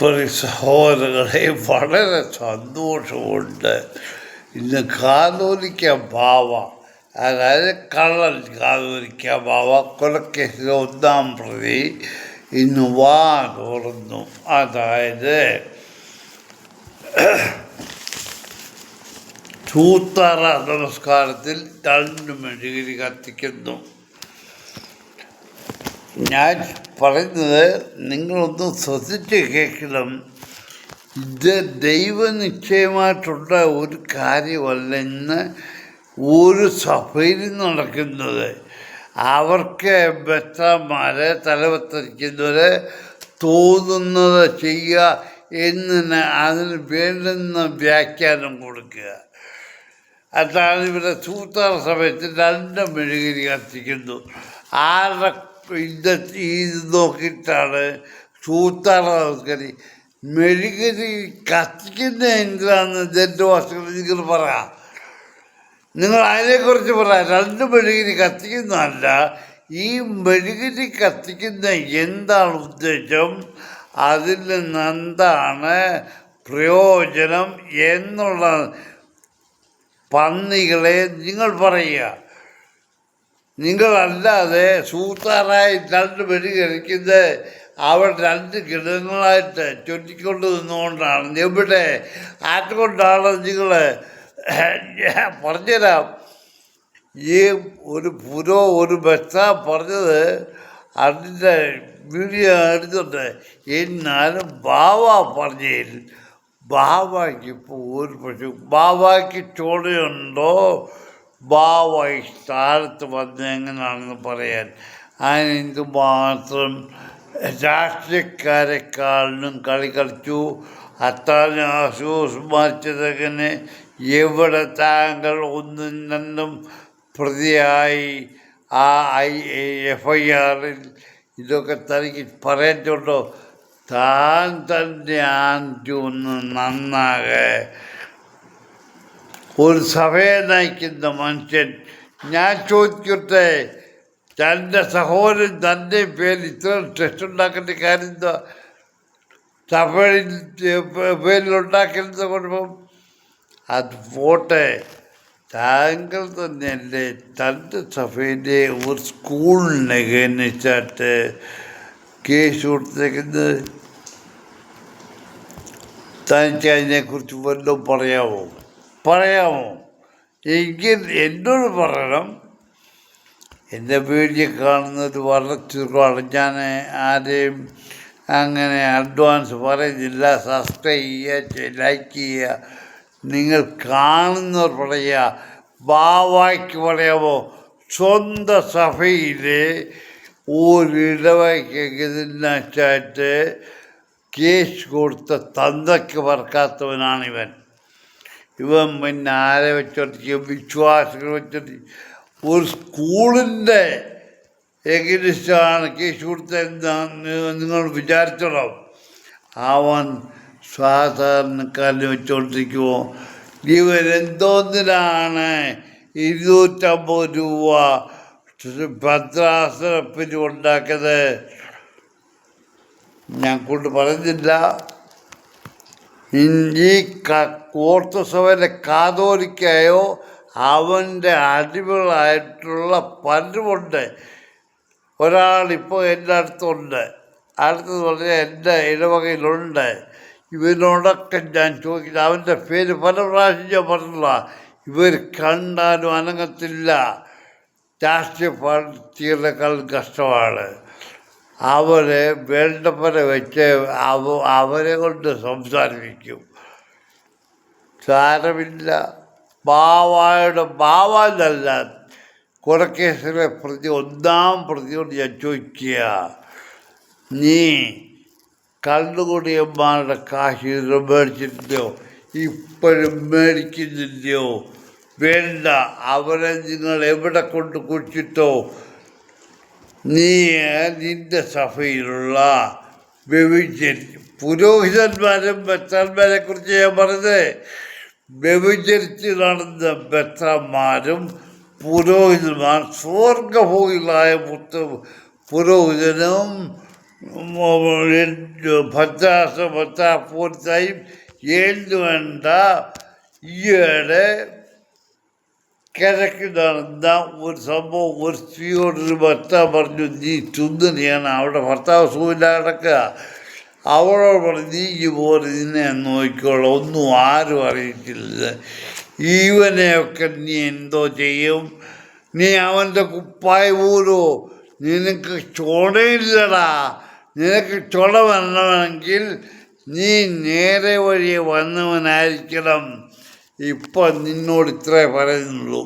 സഹോദരങ്ങളെ, വളരെ സന്തോഷമുണ്ട്. ഇന്ന് കാതോലിക്ക ബാവ, അതായത് കള്ളൻ കാതോലിക്ക ബാവ കൊലക്കേസിലെ 1-ാം പ്രതി ഇന്ന് വാ തുറന്നു. അതായത് ചൂത്തറ നമസ്കാരത്തിൽ 2 മെഴുകുതിരി കത്തിക്കുന്നു. ഞാൻ പറയുന്നത് നിങ്ങളൊന്ന് ശ്രദ്ധിച്ച് കേൾക്കണം. ഇത് ദൈവനിശ്ചയമായിട്ടുള്ള ഒരു കാര്യമല്ല ഇന്ന് ഒരു സഭയിൽ നടക്കുന്നത്. അവർക്ക് ബെത്തമാരെ തലവത്തിരിക്കുന്നവരെ തോന്നുന്നത് ചെയ്യുക എന്നതിന് അതിന് വേണ്ടുന്ന വ്യാഖ്യാനം കൊടുക്കുക. അതാണ് ഇവിടെ ചൂത്താറ സമയത്ത് 2 മെഴുകുതിരി കത്തിക്കുന്നു. ആരുടെ ഇത് നോക്കിയിട്ടാണ് ചൂത്താറ നമസ്കാരി മെഴുകുതിരി കത്തിക്കുന്ന എന്തിനാന്ന് എൻ്റെ വാക്കുകൾ നിങ്ങൾ പറ. നിങ്ങൾ അതിനെക്കുറിച്ച് പറ. 2 മെഴുകുതിരി കത്തിക്കുന്നതല്ല, ഈ മെഴുകുതിരി കത്തിക്കുന്ന എന്താണ് ഉദ്ദേശം, അതിൽ നിന്ന് എന്താണ് പ്രയോജനം എന്നുള്ള പന്നികളെ നിങ്ങൾ പറയുക. നിങ്ങളല്ലാതെ സൂത്താറായി 2 മെഴുകുതിരി കഴിക്കുന്നത് അവർ 2 കിടങ്ങളായിട്ട് ചൊല്ലിക്കൊണ്ട് നിന്നുകൊണ്ടാണ്. എവിടെ അതുകൊണ്ടാണ് നിങ്ങൾ പറഞ്ഞുതരാം. ഈ ഒരു ബസ്സ പറഞ്ഞത് അതിൻ്റെ വീഡിയോ എടുത്തിട്ട്. എന്നാലും ബാവ പറഞ്ഞതിൽ ബാവയ്ക്ക് ഇപ്പോൾ ഒരു പ്രശ്നം, ബാവയ്ക്ക് ചോടയുണ്ടോ, ബാവ ഈ സ്ഥാനത്ത് വന്ന് എങ്ങനെയാണെന്ന് പറയാൻ. അതിനെന്ത് മാത്രം രാഷ്ട്രീയക്കാരെക്കാളിലും കളി കളിച്ചു. അത്താഴം ആശ്വാസമാച്ചതെങ്ങനെ, എവിടെ താങ്കൾ 1ഉം 2ഉം പ്രതിയായി ആ FIR-ൽ ഇതൊക്കെ തനിക്ക് പറയത്തുണ്ടോ? താൻ തന്നെ ആഞ്ചൊന്ന് നന്നാകെ. ഒരു സഭയെ നയിക്കുന്ന മനുഷ്യൻ, ഞാൻ ചോദിക്കട്ടെ, തൻ്റെ സഹോദരൻ തൻ്റെ പേരിൽ ഇത്ര ടെസ്റ്റ് ഉണ്ടാക്കേണ്ട കാര്യം എന്താ? സഭയുടെ പേരിലുണ്ടാക്കുന്നത് കുഴപ്പം അത് പോട്ടെ. താങ്കൾ തന്നെയല്ലേ തൻ്റെ സഭയിലെ ഒരു സ്കൂളിനെ ഗണിച്ചിട്ട് കേസ് കൊടുത്തേക്കുന്നത്? തനിക്ക് അതിനെക്കുറിച്ച് വല്ലതും പറയാമോ? എങ്കിൽ എന്നോട് പറയണം. എൻ്റെ വീഡിയോ കാണുന്നത് വളരെ ചുരുക്കമാണ്. ഞാൻ ആരെയും അങ്ങനെ അഡ്വാൻസ് പറയുന്നില്ല. സബ്സ്ക്രൈബ് ചെയ്യുക, ലൈക്ക് ചെയ്യുക. നിങ്ങൾ കാണുന്നവർ പറയുക. ബാവായ്ക്ക് പറയാമോ? സ്വന്തം സഭയിലെ ഒരിടവയ്ക്കെതിരായിട്ട് കേസ് കൊടുത്ത തന്തയ്ക്ക് പറക്കാത്തവനാണിവൻ. ഇവൻ പിന്നെ ആരെ വെച്ചോണ്ടിരിക്കും? വിശ്വാസികൾ വെച്ചോണ്ടിരിക്കും. ഒരു സ്കൂളിൻ്റെ എഗനിസ്റ്റാണ് കേസ് കൊടുത്തതെന്ന് നിങ്ങൾ വിചാരിച്ചോളാം. അവൻ സാധാരണക്കാരനെ വെച്ചുകൊണ്ടിരിക്കുമോ? ഇവരെന്തോന്നിനാണ് 250 രൂപ ഭദ്രാസനപ്പിന് ഉണ്ടാക്കിയത്? ഞാൻ കൊണ്ട് പറഞ്ഞില്ല. ഈ ഓർത്തസഭയിലെ കാതോലിക്കയോ അവൻ്റെ അടിമകളായിട്ടുള്ള പലരുമുണ്ട്. ഒരാളിപ്പോൾ എൻ്റെ അടുത്തുണ്ട്. അടുത്തെന്ന് പറഞ്ഞാൽ എൻ്റെ ഇടവകയിലുണ്ട്. ഇവനോടൊക്കെ ഞാൻ ചോദിക്കുന്നത്, അവൻ്റെ പേര് പല പ്രാവശ്യം ഞാൻ പറഞ്ഞില്ല. ഇവർ കണ്ടാലും അനങ്ങത്തില്ല. രാഷ്ട്രീയ പാർട്ടികളെക്കാൾ കഷ്ടമാണ്. അവരെ വേണ്ടവരെ വെച്ച് അവരെ കൊണ്ട് സംസാരിപ്പിക്കും. സാരമില്ല. ബാവല്ല കൊലക്കേസിലെ പ്രതി 1-ാം പ്രതിയോട് ഞാൻ ചോദിക്കുക, നീ കള്ളുകുടിയന്മാരുടെ കാശ് മേടിച്ചിട്ടില്ലയോ? ഇപ്പോഴും മേടിക്കുന്നില്ലയോ? വേണ്ട. അവരെ നിങ്ങൾ എവിടെ കൊണ്ട് കുടിച്ചിട്ടോ? നീ നിൻ്റെ സഭയിലുള്ള പുരോഹിതന്മാരും ബെത്തന്മാരെ കുറിച്ച് ഞാൻ പറഞ്ഞത്. വ്യഭിചരിച്ച് നടന്ന ബെത്തന്മാരും പുരോഹിതന്മാർ സ്വർഗഭോഗികളായ പുരോഹിതനും ഭദ്രാസ പൂർത്തിയായും എന്ന് വേണ്ട ഈയിടെ കിഴക്ക് നടന്ന ഒരു സംഭവം. ഒരു സ്ത്രീയോടൊരു ഭർത്താവ് പറഞ്ഞു, നീ സുന്ദരിയാണ്, അവിടെ ഭർത്താവ് സുഖമില്ല കിടക്കുക. അവളോട് പറഞ്ഞു, നീ പോലെ നിന്നെ നോക്കിക്കോളാം, ഒന്നും ആരും അറിയിച്ചില്ല. ഇവനെയൊക്കെ നീ എന്തോ ചെയ്യും? നീ അവൻ്റെ കുപ്പായ ഊരോ? നിനക്ക് ചുണയില്ലടാ. നിനക്ക് ചുണ വരണമെങ്കിൽ നീ നേരെ വഴി വന്നവനായിരിക്കണം. ഇപ്പം നിന്നോട് ഇത്രേ പറയുന്നുള്ളൂ.